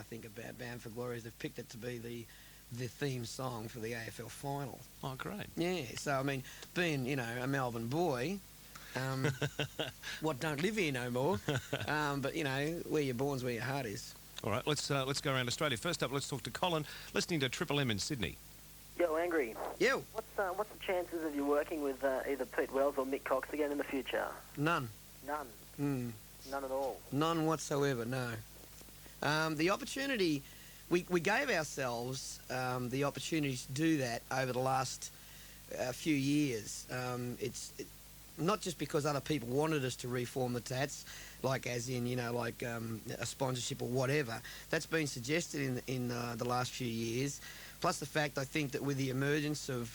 think, about Bound for Glory is they've picked it to be the theme song for the AFL final. Oh, great. Yeah, so I mean, being, you know, a Melbourne boy, what don't live here no more, but you know, where you're born's where your heart is. All right, let's go around Australia. First up, let's talk to Colin, listening to Triple M in Sydney. Yo, Angry. Yo. What's the chances of you working with either Pete Wells or Mick Cox again in the future? None. None. None at all. None whatsoever, no. The opportunity, we gave ourselves the opportunity to do that over the last few years. It's not just because other people wanted us to reform the Tats, like as in, you know, like a sponsorship or whatever. That's been suggested in the last few years. Plus the fact, I think, that with the emergence of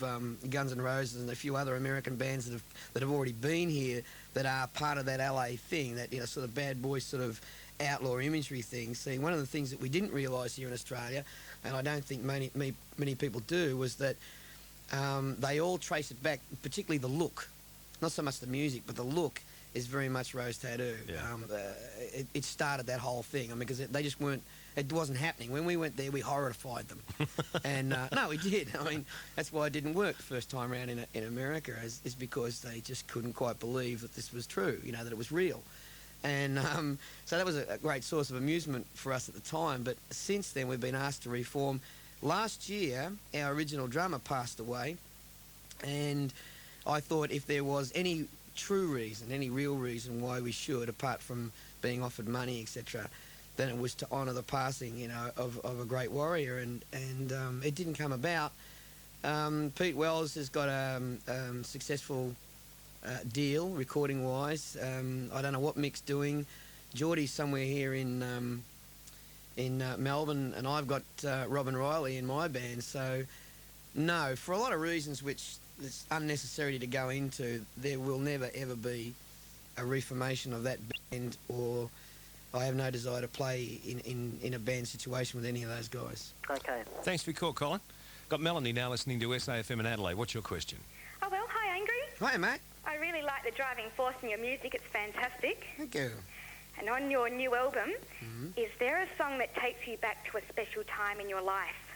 Guns N' Roses and a few other American bands that have already been here, that are part of that LA thing, that, you know, sort of bad boy sort of outlaw imagery thing. See, one of the things that we didn't realise here in Australia, and I don't think many people do, was that they all trace it back, particularly the look. Not so much the music, but the look is very much Rose Tattoo. Yeah. It started that whole thing. I mean, because they just weren't, it wasn't happening. When we went there, we horrified them. And no, we did. I mean, that's why it didn't work the first time around in America, is because they just couldn't quite believe that this was true, you know, that it was real. And so that was a great source of amusement for us at the time. But since then, we've been asked to reform. Last year, our original drummer passed away, and I thought if there was any true reason, any real reason why we should, apart from being offered money, etc., then it was to honour the passing, you know, of a great warrior, and it didn't come about. Pete Wells has got a successful deal, recording-wise. I don't know what Mick's doing. Geordie's somewhere here in Melbourne, and I've got Robin Riley in my band. So, no, for a lot of reasons which it's unnecessary to go into, there will never ever be a reformation of that band, or I have no desire to play in a band situation with any of those guys. Okay. Thanks for your call, Colin. Got Melanie now listening to SAFM in Adelaide. What's your question? Oh, well, hi, Angry. Hi, mate. I really like the driving force in your music. It's fantastic. Thank you. And on your new album, is there a song that takes you back to a special time in your life?